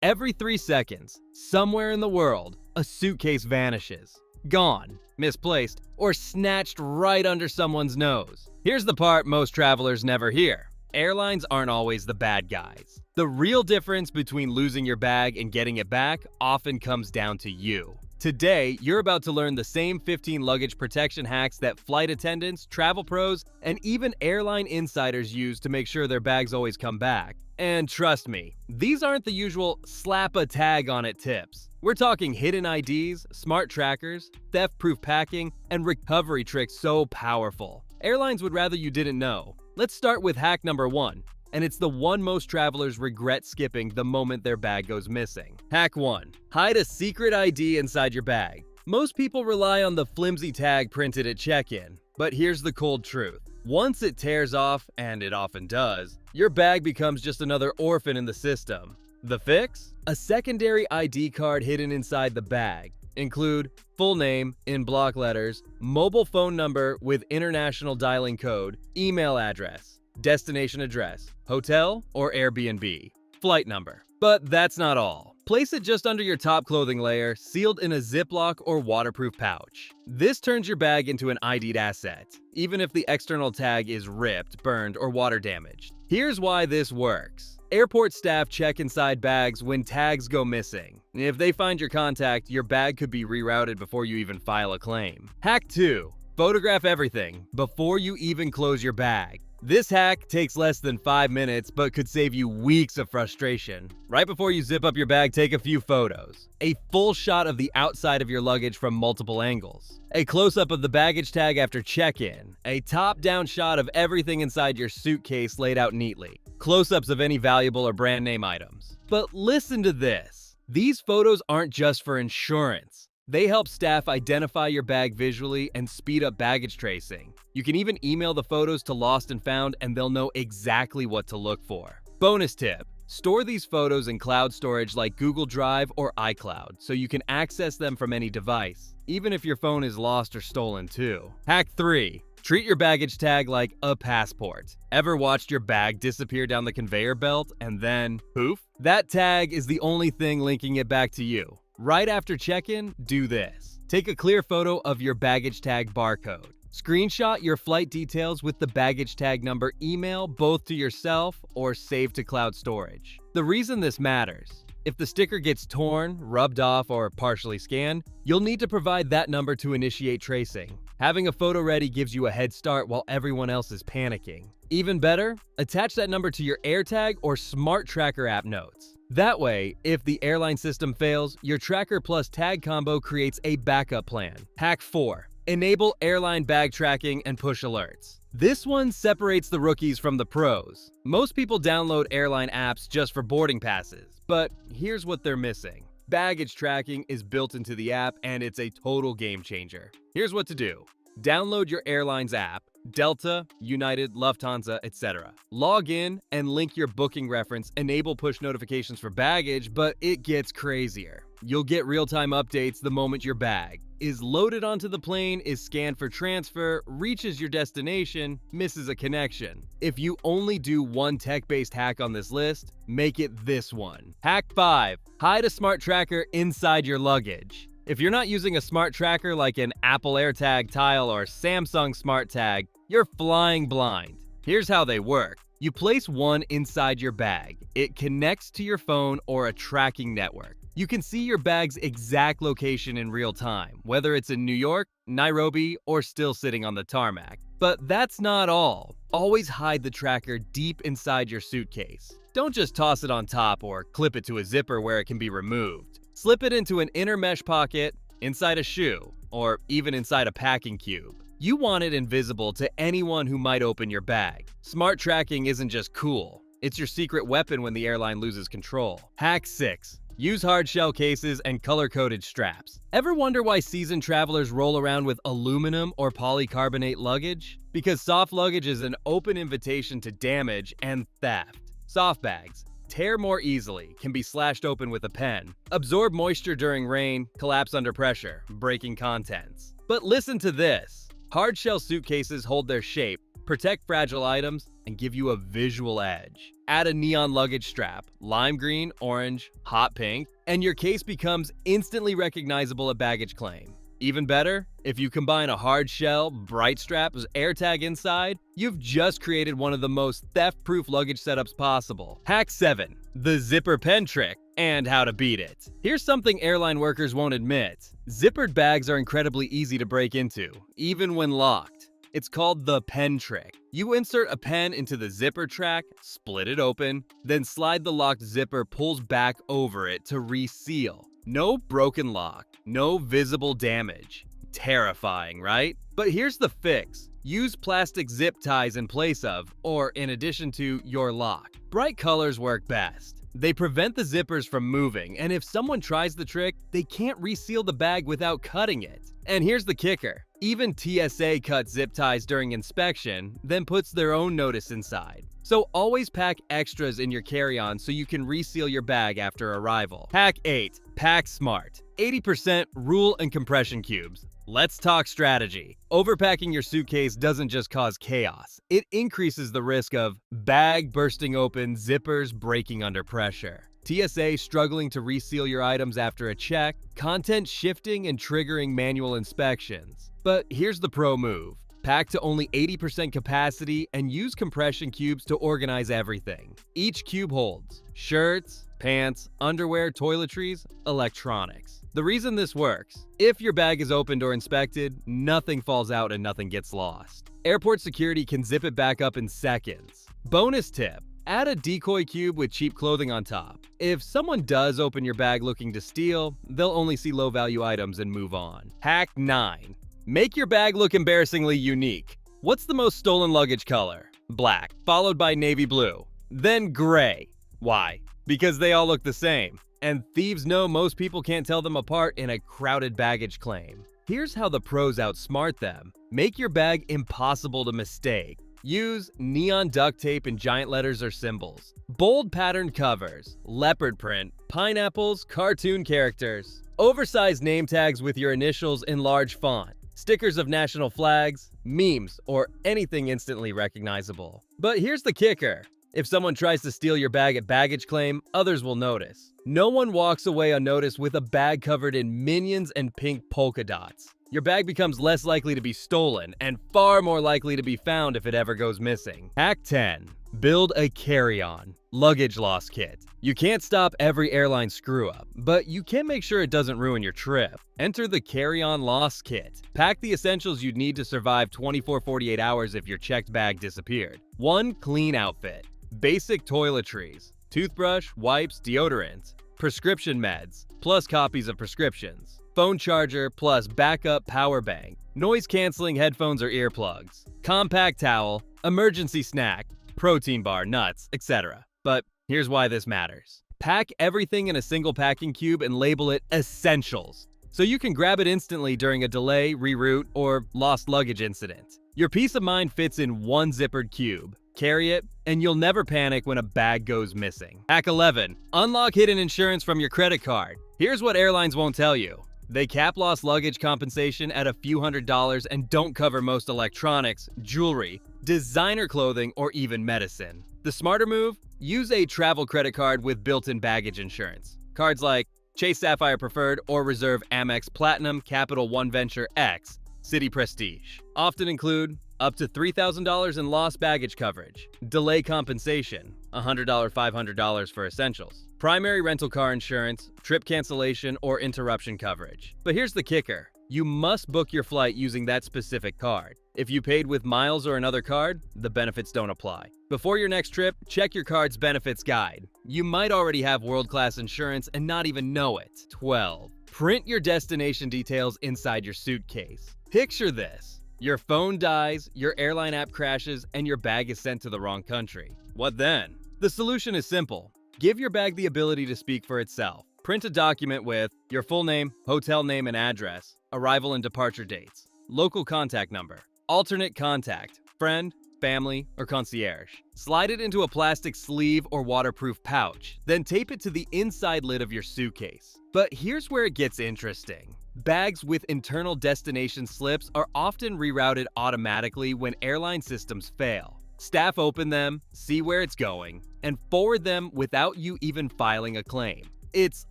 Every 3 seconds, somewhere in the world, a suitcase vanishes. Gone, misplaced, or snatched right under someone's nose. Here's the part most travelers never hear. Airlines aren't always the bad guys. The real difference between losing your bag and getting it back often comes down to you. Today, you're about to learn the same 15 luggage protection hacks that flight attendants, travel pros, and even airline insiders use to make sure their bags always come back. And trust me, these aren't the usual slap a tag on it tips. We're talking hidden IDs, smart trackers, theft-proof packing, and recovery tricks so powerful. Airlines would rather you didn't know. Let's start with hack number 1. And it's the one most travelers regret skipping the moment their bag goes missing. Hack 1. Hide a secret ID inside your bag. Most people rely on the flimsy tag printed at check-in, but here's the cold truth. Once it tears off, and it often does, your bag becomes just another orphan in the system. The fix? A secondary ID card hidden inside the bag. Include full name in block letters, mobile phone number with international dialing code, email address, destination address, hotel or Airbnb, flight number. But that's not all. Place it just under your top clothing layer, sealed in a Ziploc or waterproof pouch. This turns your bag into an ID'd asset, even if the external tag is ripped, burned, or water damaged. Here's why this works. Airport staff check inside bags when tags go missing. If they find your contact, your bag could be rerouted before you even file a claim. Hack 2. Photograph everything before you even close your bag. This hack takes less than 5 minutes, but could save you weeks of frustration. Right before you zip up your bag, take a few photos. A full shot of the outside of your luggage from multiple angles. A close-up of the baggage tag after check-in. A top-down shot of everything inside your suitcase laid out neatly. Close-ups of any valuable or brand name items. But listen to this. These photos aren't just for insurance. They help staff identify your bag visually and speed up baggage tracing. You can even email the photos to Lost and Found and they'll know exactly what to look for. Bonus tip: store these photos in cloud storage like Google Drive or iCloud so you can access them from any device, even if your phone is lost or stolen too. Hack 3. Treat your baggage tag like a passport. Ever watched your bag disappear down the conveyor belt and then poof? That tag is the only thing linking it back to you. Right after check-in, do this. Take a clear photo of your baggage tag barcode. Screenshot your flight details with the baggage tag number, email both to yourself or save to cloud storage. The reason this matters: if the sticker gets torn, rubbed off, or partially scanned, you'll need to provide that number to initiate tracing. Having a photo ready gives you a head start while everyone else is panicking. Even better, attach that number to your AirTag or Smart Tracker app notes. That way, if the airline system fails, your tracker plus tag combo creates a backup plan. Hack 4. Enable airline bag tracking and push alerts. This one separates the rookies from the pros. Most people download airline apps just for boarding passes, but here's what they're missing. Baggage tracking is built into the app and it's a total game changer. Here's what to do. Download your airline's app, Delta, United, Lufthansa, etc. Log in and link your booking reference, enable push notifications for baggage, but it gets crazier. You'll get real-time updates the moment your bag is loaded onto the plane, is scanned for transfer, reaches your destination, misses a connection. If you only do one tech-based hack on this list, make it this one. Hack 5. Hide a smart tracker inside your luggage. If you're not using a smart tracker like an Apple AirTag Tile or Samsung Smart Tag, you're flying blind. Here's how they work. You place one inside your bag. It connects to your phone or a tracking network. You can see your bag's exact location in real time, whether it's in New York, Nairobi, or still sitting on the tarmac. But that's not all. Always hide the tracker deep inside your suitcase. Don't just toss it on top or clip it to a zipper where it can be removed. Slip it into an inner mesh pocket, inside a shoe, or even inside a packing cube. You want it invisible to anyone who might open your bag. Smart tracking isn't just cool, it's your secret weapon when the airline loses control. Hack 6. Use hard shell cases and color-coded straps. Ever wonder why seasoned travelers roll around with aluminum or polycarbonate luggage? Because soft luggage is an open invitation to damage and theft. Soft bags tear more easily, can be slashed open with a pen, absorb moisture during rain, collapse under pressure, breaking contents. But listen to this. Hard shell suitcases hold their shape, protect fragile items, and give you a visual edge. Add a neon luggage strap, lime green, orange, hot pink, and your case becomes instantly recognizable at baggage claim. Even better, if you combine a hard shell, bright strap with AirTag inside, you've just created one of the most theft-proof luggage setups possible. Hack 7. The zipper pen trick, and how to beat it. Here's something airline workers won't admit. Zippered bags are incredibly easy to break into, even when locked. It's called the pen trick. You insert a pen into the zipper track, split it open, then slide the locked zipper pulls back over it to reseal. No broken lock, no visible damage. Terrifying, right? But here's the fix. Use plastic zip ties in place of, or in addition to, your lock. Bright colors work best. They prevent the zippers from moving, and if someone tries the trick, they can't reseal the bag without cutting it. And here's the kicker. Even TSA cuts zip ties during inspection, then puts their own notice inside. So always pack extras in your carry-on so you can reseal your bag after arrival. Hack 8. Pack smart. 80% rule and compression cubes. Let's talk strategy. Overpacking your suitcase doesn't just cause chaos. It increases the risk of bag bursting open, zippers breaking under pressure, TSA struggling to reseal your items after a check, content shifting and triggering manual inspections. But here's the pro move. Pack to only 80% capacity and use compression cubes to organize everything. Each cube holds shirts, pants, underwear, toiletries, electronics. The reason this works, if your bag is opened or inspected, nothing falls out and nothing gets lost. Airport security can zip it back up in seconds. Bonus tip. Add a decoy cube with cheap clothing on top. If someone does open your bag looking to steal, they'll only see low-value items and move on. Hack 9. Make your bag look embarrassingly unique. What's the most stolen luggage color? Black, followed by navy blue, then gray. Why? Because they all look the same, and thieves know most people can't tell them apart in a crowded baggage claim. Here's how the pros outsmart them. Make your bag impossible to mistake. Use neon duct tape and giant letters or symbols. Bold patterned covers, leopard print, pineapples, cartoon characters. Oversized name tags with your initials in large font. Stickers of national flags, memes, or anything instantly recognizable. But here's the kicker. If someone tries to steal your bag at baggage claim, others will notice. No one walks away unnoticed with a bag covered in minions and pink polka dots. Your bag becomes less likely to be stolen and far more likely to be found if it ever goes missing. Hack 10. Build a carry-on luggage loss kit. You can't stop every airline screw-up, but you can make sure it doesn't ruin your trip. Enter the carry-on loss kit. Pack the essentials you'd need to survive 24-48 hours if your checked bag disappeared. 1 clean outfit. Basic toiletries, toothbrush, wipes, deodorant, prescription meds, plus copies of prescriptions, phone charger plus backup power bank, noise-canceling headphones or earplugs, compact towel, emergency snack, protein bar, nuts, etc. But here's why this matters. Pack everything in a single packing cube and label it Essentials, so you can grab it instantly during a delay, reroute, or lost luggage incident. Your peace of mind fits in one zippered cube. Carry it, and you'll never panic when a bag goes missing. Hack 11. Unlock hidden insurance from your credit card. Here's what airlines won't tell you. They cap lost luggage compensation at a few $100s and don't cover most electronics, jewelry, designer clothing, or even medicine. The smarter move? Use a travel credit card with built-in baggage insurance. Cards like Chase Sapphire Preferred or Reserve Amex Platinum Capital One Venture X City Prestige often include up to $3,000 in lost baggage coverage, delay compensation, $100, $500 for essentials, primary rental car insurance, trip cancellation, or interruption coverage. But here's the kicker. You must book your flight using that specific card. If you paid with miles or another card, the benefits don't apply. Before your next trip, check your card's benefits guide. You might already have world-class insurance and not even know it. 12. Print your destination details inside your suitcase. Picture this. Your phone dies, your airline app crashes, and your bag is sent to the wrong country. What then? The solution is simple. Give your bag the ability to speak for itself. Print a document with your full name, hotel name and address, arrival and departure dates, local contact number, alternate contact, friend, family, or concierge. Slide it into a plastic sleeve or waterproof pouch, then tape it to the inside lid of your suitcase. But here's where it gets interesting. Bags with internal destination slips are often rerouted automatically when airline systems fail. Staff open them, see where it's going, and forward them without you even filing a claim. It's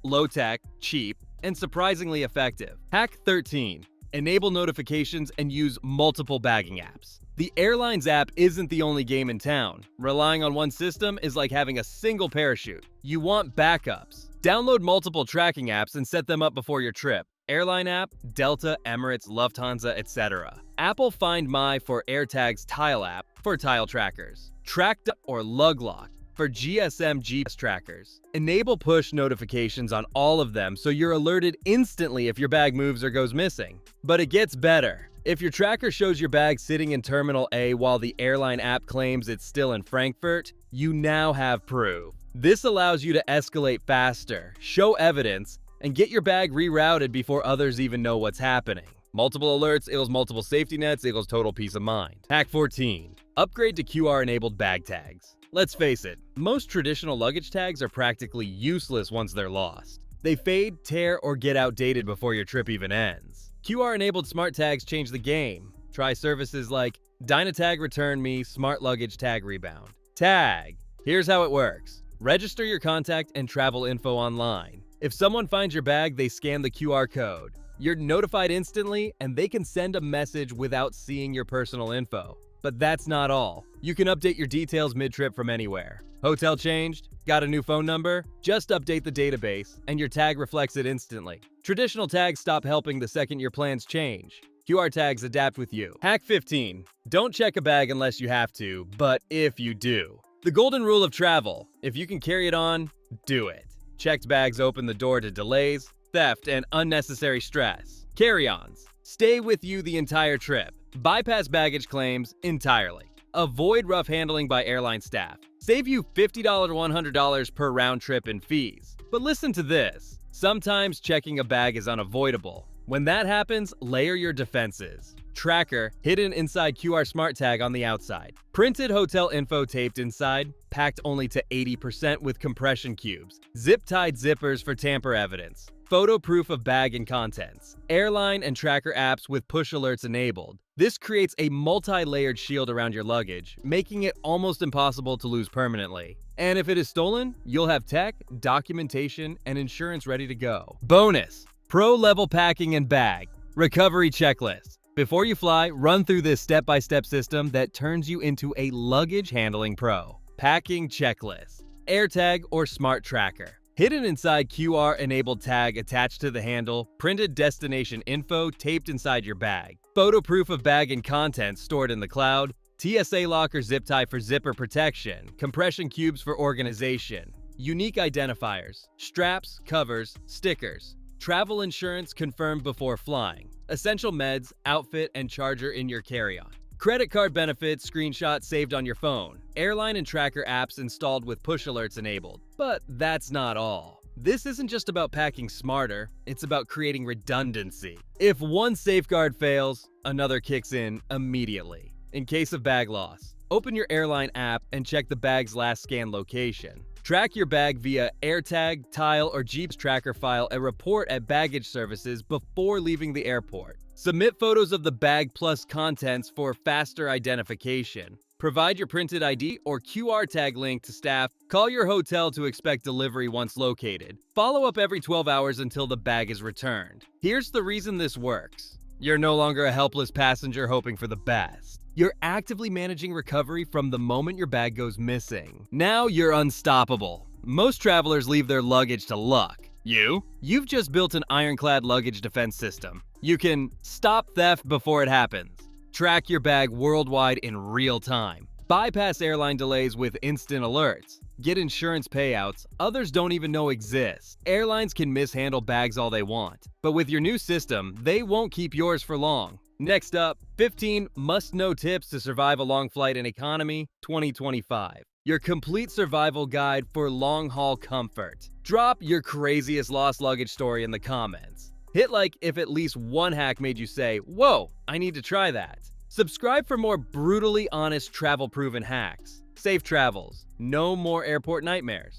low-tech, cheap, and surprisingly effective. Hack 13. Enable notifications and use multiple bagging apps. The Airlines app isn't the only game in town. Relying on one system is like having a single parachute. You want backups. Download multiple tracking apps and set them up before your trip. Airline app, Delta, Emirates, Lufthansa, etc. Apple Find My for AirTag's Tile app for tile trackers. Tracked or Luglock for GSM GPS trackers. Enable push notifications on all of them so you're alerted instantly if your bag moves or goes missing. But it gets better. If your tracker shows your bag sitting in Terminal A while the airline app claims it's still in Frankfurt, you now have proof. This allows you to escalate faster, show evidence, and get your bag rerouted before others even know what's happening. Multiple alerts equals multiple safety nets equals total peace of mind. Hack 14. Upgrade to QR-enabled bag tags. Let's face it, most traditional luggage tags are practically useless once they're lost. They fade, tear, or get outdated before your trip even ends. QR-enabled smart tags change the game. Try services like Dynatag Return Me Smart Luggage Tag Rebound. Tag. Here's how it works. Register your contact and travel info online. If someone finds your bag, they scan the QR code. You're notified instantly, and they can send a message without seeing your personal info. But that's not all. You can update your details mid-trip from anywhere. Hotel changed? Got a new phone number? Just update the database, and your tag reflects it instantly. Traditional tags stop helping the second your plans change. QR tags adapt with you. Hack 15. Don't check a bag unless you have to, but if you do. The golden rule of travel. If you can carry it on, do it. Checked bags open the door to delays, theft, and unnecessary stress. Carry-ons. Stay with you the entire trip. Bypass baggage claims entirely. Avoid rough handling by airline staff. Save you $50 to $100 per round trip in fees. But listen to this. Sometimes checking a bag is unavoidable. When that happens, layer your defenses. Tracker, hidden inside QR smart tag on the outside. Printed hotel info taped inside, packed only to 80% with compression cubes. Zip-tied zippers for tamper evidence. Photo proof of bag and contents. Airline and tracker apps with push alerts enabled. This creates a multi-layered shield around your luggage, making it almost impossible to lose permanently. And if it is stolen, you'll have tech, documentation, and insurance ready to go. Bonus: pro-level packing and bag. Recovery checklist. Before you fly, run through this step-by-step system that turns you into a luggage handling pro. Packing checklist. AirTag or smart tracker. Hidden inside QR-enabled tag attached to the handle, printed destination info taped inside your bag. Photo proof of bag and contents stored in the cloud. TSA locker zip tie for zipper protection. Compression cubes for organization. Unique identifiers. Straps, covers, stickers. Travel insurance confirmed before flying. Essential meds, outfit, and charger in your carry-on. Credit card benefits screenshot saved on your phone. Airline and tracker apps installed with push alerts enabled. But that's not all. This isn't just about packing smarter, it's about creating redundancy. If one safeguard fails, another kicks in immediately. In case of bag loss, open your airline app and check the bag's last scan location. Track your bag via AirTag, Tile, or Jeep's tracker file a report at baggage services before leaving the airport. Submit photos of the bag plus contents for faster identification. Provide your printed ID or QR tag link to staff. Call your hotel to expect delivery once located. Follow up every 12 hours until the bag is returned. Here's the reason this works. You're no longer a helpless passenger hoping for the best. You're actively managing recovery from the moment your bag goes missing. Now you're unstoppable. Most travelers leave their luggage to luck. You've just built an ironclad luggage defense system. You can stop theft before it happens. Track your bag worldwide in real time. Bypass airline delays with instant alerts. Get insurance payouts others don't even know exist. Airlines can mishandle bags all they want, but with your new system, they won't keep yours for long. Next up, 15 must-know tips to survive a long flight in economy 2025. Your complete survival guide for long-haul comfort. Drop your craziest lost luggage story in the comments. Hit like if at least one hack made you say, "Whoa, I need to try that." Subscribe for more brutally honest travel-proven hacks. Safe travels. No more airport nightmares.